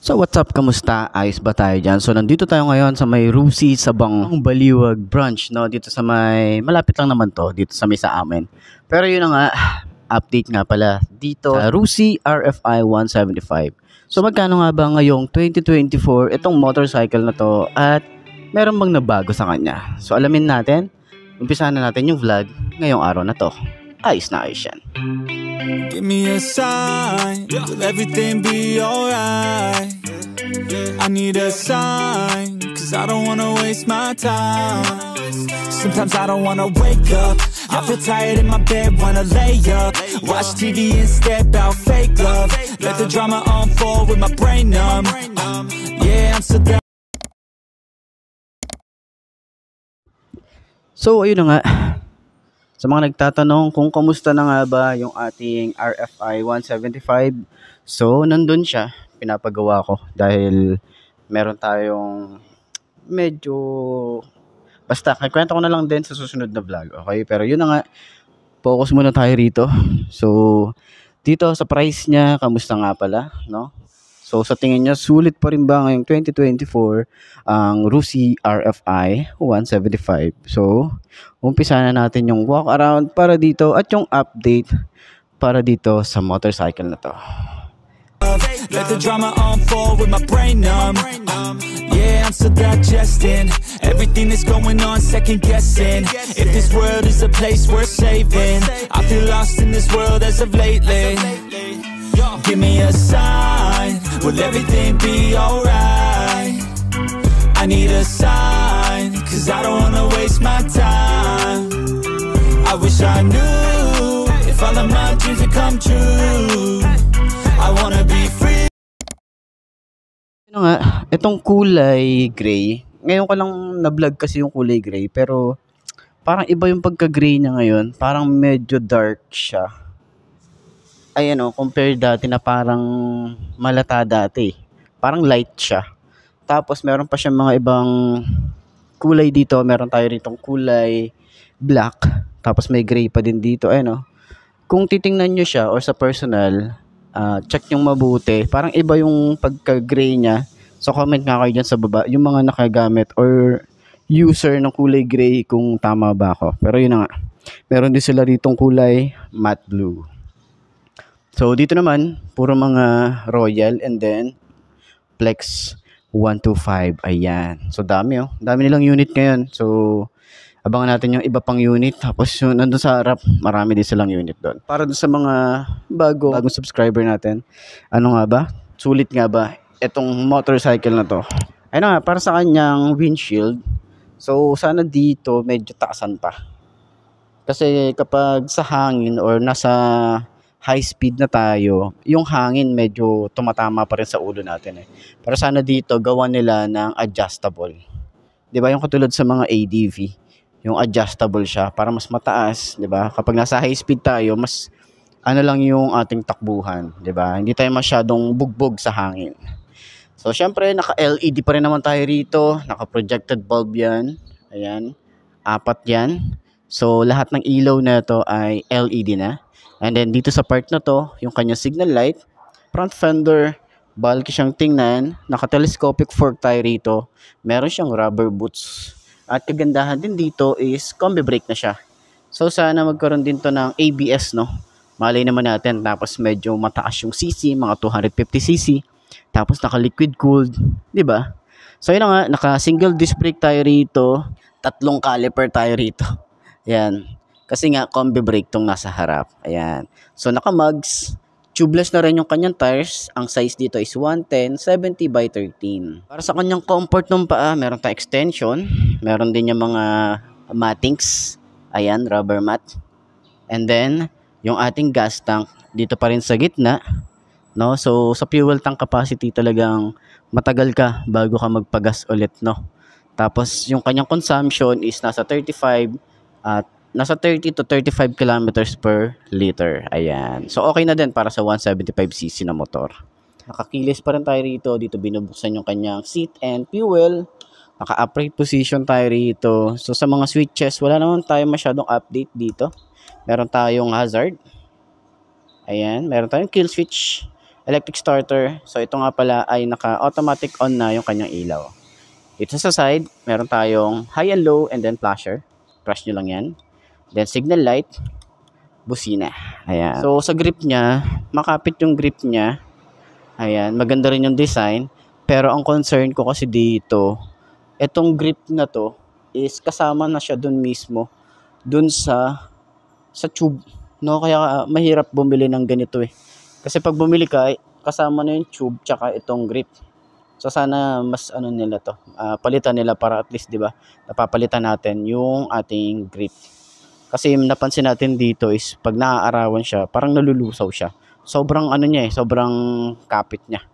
So what's up, kamusta? Ayos ba tayo dyan? So nandito tayo ngayon sa may Rusi Sabang Baliwag branch, no? Dito sa may, malapit lang naman to, dito sa may sa amin. Pero yun na nga, update nga pala dito sa Rusi RFI 175. So magkano nga ba ngayong 2024 itong motorcycle na to at meron bang nabago sa kanya? So alamin natin, umpisahan na natin yung vlog ngayong araw na to. Ayos na ayos yan. Give me a sign, will everything be alright? I need a sign, cause I don't wanna waste my time. Sometimes I don't wanna wake up, I feel tired in my bed, wanna lay up. Watch TV and step out fake love. Let the drama unfold with my brain numb. Yeah, I'm so down. So ayun na nga, sa mga nagtatanong kung kamusta na nga ba yung ating RFI 175, so nandun siya, pinapagawa ko dahil meron tayong medyo, basta kikwento ko na lang din sa susunod na vlog, okay? Pero yun na nga, focus muna tayo rito. So dito sa price niya, kamusta nga pala, no? So sa tingin niya, sulit pa rin ba ngayong 2024 ang Rusi RFI 175? So umpisa na natin yung walk around para dito at yung update para dito sa motorcycle na to. Let the drama unfold with my brain numb. Yeah, I'm still digesting everything that's going on, second guessing if this world is a place worth saving. I feel lost in this world as of lately. Give me a sign, will everything be alright? I need a sign, cause I don't wanna waste my time. I wish I knew if all of my dreams would come true. I wanna be free. Ano nga, itong kulay gray, ngayon ko lang na-vlog kasi yung kulay gray, pero parang iba yung pagka-gray niya ngayon, parang medyo dark siya. Ay ano, compare dati na parang malata dati. Parang light siya. Tapos meron pa siyang mga ibang kulay dito. Meron tayo ritong kulay black. Tapos may gray pa din dito. Ayun, kung titingnan nyo siya or sa personal, check yung mabuti. Parang iba yung pagka-gray niya. So comment nga kayo dyan sa baba. Yung mga nakagamit or user ng kulay gray kung tama ba ako. Pero yun na nga. Meron din sila ritong kulay matte blue. So dito naman, puro mga Royal and then Flex 125. Ayan. So dami Dami nilang unit ngayon. So abangan natin yung iba pang unit. Tapos yung nandun sa harap, marami din silang unit doon. Para doon sa mga bagong subscriber natin. Ano nga ba? Sulit nga ba itong motorcycle na to? Ayun nga, para sa kanyang windshield. So sana dito medyo taasan pa. Kasi kapag sa hangin or nasa high speed na tayo, yung hangin medyo tumatama pa rin sa ulo natin Pero sana dito gawa nila ng adjustable. 'Di ba yung katulad sa mga ADV, yung adjustable siya para mas mataas, 'di ba? Kapag nasa high speed tayo, mas ano lang yung ating takbuhan, 'di ba? Hindi tayo masyadong bugbog sa hangin. So syempre naka-LED pa rin naman tayo rito, naka-projected bulb 'yan. Ayan. 4 'yan. So lahat ng ilaw na ito ay LED na. And then dito sa part na to, yung kanya signal light, front fender, bulky siyang tingnan, naka-telescopic fork tayo rito, meron siyang rubber boots. At kagandahan din dito is combi brake na siya. So sana magkaroon din to ng ABS, no? Malay naman natin, tapos medyo mataas yung CC, mga 250cc. Tapos naka-liquid cooled, 'di ba? So yun nga, naka-single disc brake tayo rito, 3 caliper tayo rito. Yan. Kasi nga, combi brake tong nasa harap. Ayan. So, naka-mugs. Tubeless na rin yung kanyang tires. Ang size dito is 110/70 by 13. Para sa kanyang comfort ng paa, meron tayong extension. Meron din yung mga mattings. Ayan, rubber mat. And then, yung ating gas tank, dito pa rin sa gitna. No? So, sa fuel tank capacity talagang matagal ka bago ka magpagas ulit, no? Tapos, yung kanyang consumption is nasa 35 at nasa 30 to 35 kilometers per liter. Ayan. So, okay na din para sa 175cc na motor. Nakakilis pa rin tayo rito. Dito binubuksan yung kanyang seat and fuel. Naka-upright position tayo rito. So, sa mga switches, wala naman tayo masyadong update dito. Meron tayong hazard. Ayan. Meron tayong kill switch. electric starter. So ito nga pala ay naka-automatic on na yung kanyang ilaw. Dito sa side, meron tayong high and low and then flasher. Press nyo lang yan. Then signal light, busina. Ayan. So sa grip niya, makapit yung grip niya. Ayan, maganda rin yung design. Pero ang concern ko kasi dito, itong grip na to is kasama na siya dun mismo. Dun sa tube. No? Kaya mahirap bumili ng ganito eh. Kasi pag bumili ka, kasama na yung tube tsaka itong grip. So sana mas ano nila to, palitan nila para at least 'di ba, napapalitan natin yung ating grip. Kasi yung napansin natin dito is pag naaarawan siya, parang nalulusaw siya. Sobrang ano niya eh, sobrang kapit niya.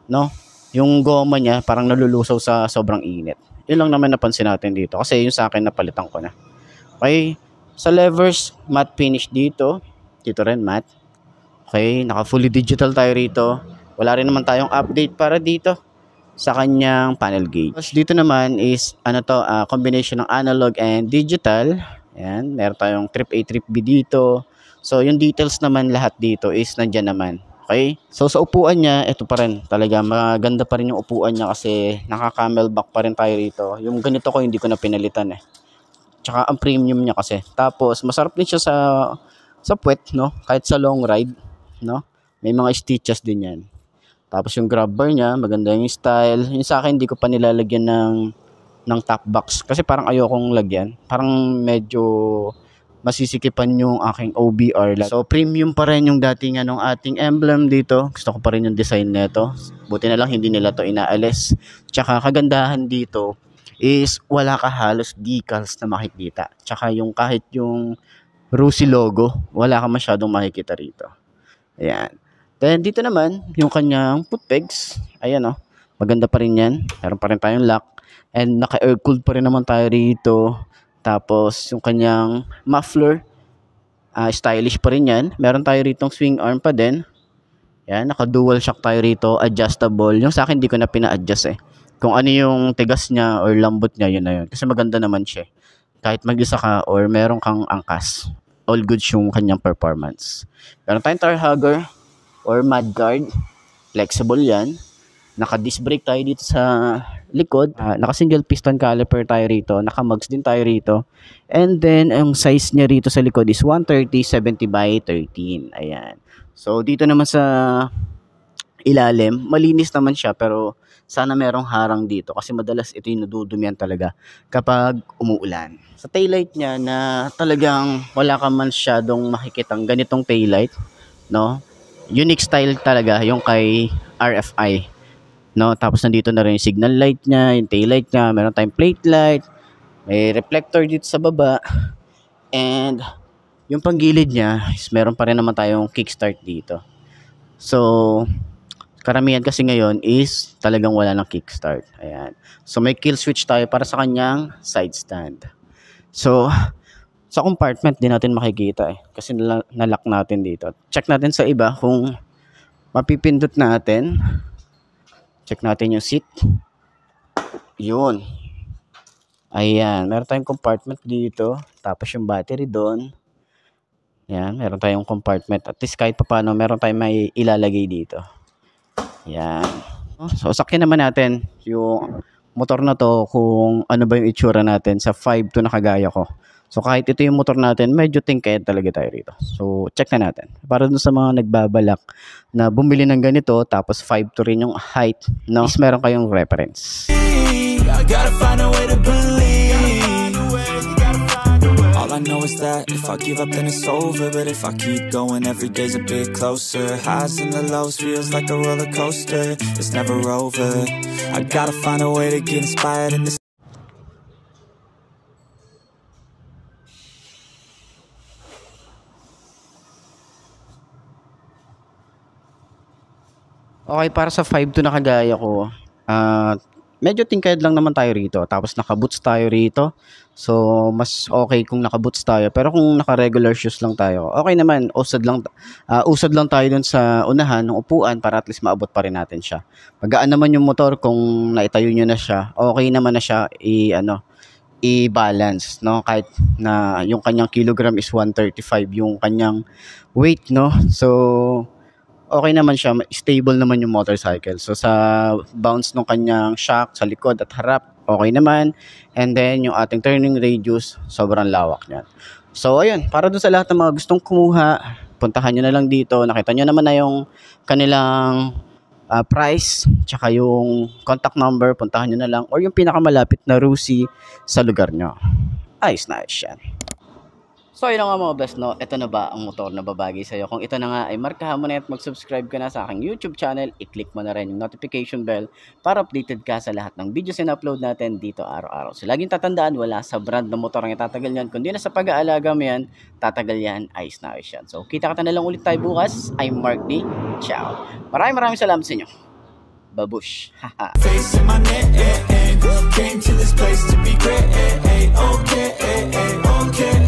No? Yung goma niya parang nalulusaw sa sobrang init. Yun lang naman napansin natin dito kasi yung sa akin napalitan ko na. Okay, sa levers, matte finish dito. Dito rin matte. Okay, naka fully digital tayo rito. Wala rin naman tayong update para dito sa kanyang panel gauge. Tapos dito naman is ano to, combination ng analog and digital. Ayan, meron tayong trip A, trip B dito. So yung details naman lahat dito is nandyan naman. Okay? So sa upuan niya, ito pa rin. Talaga maganda pa rin yung upuan niya kasi naka-camel back pa rin tayo rito. Yung ganito ko hindi ko na pinalitan eh. Tsaka ang premium niya kasi. Tapos masarap din siya sa puwet, no? Kahit sa long ride, no? May mga stitches din yan. Tapos yung grab bar niya, maganda yung style. Yung sa akin hindi ko pa nilalagyan ng top box kasi parang ayokong lagyan. Parang medyo masisikipan yung aking OBR. So premium pa rin yung dating anong ating emblem dito. Gusto ko pa rin yung design nito. Buti na lang hindi nila to inaalis. Tsaka kagandahan dito is wala ka halos decals na makikita. Tsaka yung kahit yung Rusi logo, wala ka masyadong makikita rito. Ayan. Then dito naman yung kanyang foot pegs. Ayan oh. Maganda pa rin yan. Meron pa rin tayong lock. And naka-air cooled pa rin naman tayo rito. Tapos yung kanyang muffler, stylish pa rin yan. Meron tayo ritong swing arm pa din. Yan, naka-dual shock tayo rito, adjustable. Yung sa akin hindi ko na pina-adjust eh. Kung ano yung tigas niya or lambot niya, yun na yun. Kasi maganda naman siya. Kahit mag-isa ka or meron kang angkas, all good yung kanyang performance. Meron tayong tire hugger or mudguard. Flexible yan. Naka-disc brake tayo dito sa likod. Naka-single piston caliper tayo rito. Naka-mugs din tayo rito. And then, ang size niya rito sa likod is 130/70 by 13. Ayan. So, dito naman sa ilalim, malinis naman siya pero sana merong harang dito kasi madalas ito yung nadudumihan talaga kapag umuulan. Sa taillight niya na talagang wala ka man masyadong makikitang ganitong taillight, no? Unique style talaga yung kay RFI. No, tapos nandito na rin yung signal light niya, yung tail light niya, meron tayong plate light, may reflector dito sa baba, and yung panggilid niya is meron pa rin naman tayong kickstart dito. So, karamihan kasi ngayon is talagang wala ng kickstart. Ayan. So, may kill switch tayo para sa kanyang side stand. So, sa compartment din natin makikita eh, kasi nalock natin dito. Check natin sa iba kung mapipindot natin. Check natin yung seat. Yun. Ayan. Meron tayong compartment dito. Tapos yung battery doon. Ayan. Meron tayong compartment. At least kahit paano meron tayong may ilalagay dito. Ayan. So, sakyan naman natin yung motor na to kung ano ba yung itsura natin sa 5.2 na kagaya ko. So, kahit ito yung motor natin, medyo tingkayad talaga tayo rito. So, check na natin. Para dun sa mga nagbabalak na bumili ng ganito, tapos 5.2 rin yung height, no? Is meron kayong reference. I gotta find a way to believe. All I know is that if I give up then it's over. But if I keep going every day's a bit closer. Highs and the lows feels like a roller coaster. It's never over. I gotta find a way to get inspired in this. Okay, para sa 5.2 na kagaya ko, medyo tingkayad lang naman tayo rito. Tapos naka-boots tayo rito. So, mas okay kung naka-boots tayo. Pero kung naka-regular shoes lang tayo, okay naman. Usad lang tayo dun sa unahan ng upuan para at least maabot pa rin natin siya. Magaan naman yung motor kung naitayo nyo na siya. Okay naman na siya i-balance, no? Kahit na yung kanyang kilogram is 135 yung kanyang weight, no? So, okay naman siya, stable naman yung motorcycle. So sa bounce ng kanyang shock sa likod at harap, okay naman. And then yung ating turning radius, sobrang lawak niyan. So ayun, para dun sa lahat ng mga gustong kumuha, puntahan nyo na lang dito. Nakita nyo naman na yung kanilang price, tsaka yung contact number, puntahan nyo na lang. Or yung pinakamalapit na Rusi sa lugar nyo. Ayos na ayos yan. So yun na nga mga best, no? Ito na ba ang motor na babagay sa'yo? Kung ito na nga ay markahan mo na at mag-subscribe ka na sa aking YouTube channel, i-click mo na rin yung notification bell para updated ka sa lahat ng videos na upload natin dito araw-araw. So laging tatandaan, wala sa brand ng motor ang itatagal yan. Kundi na sa pag-aalaga mo yan, tatagal yan, ayos na ayos yan. So kita ka na lang ulit tayo bukas. I'm Mark D. Ciao. Maraming salamat sa inyo. Babush. Haha. Facing my name, came to this place to be great. Okay, okay.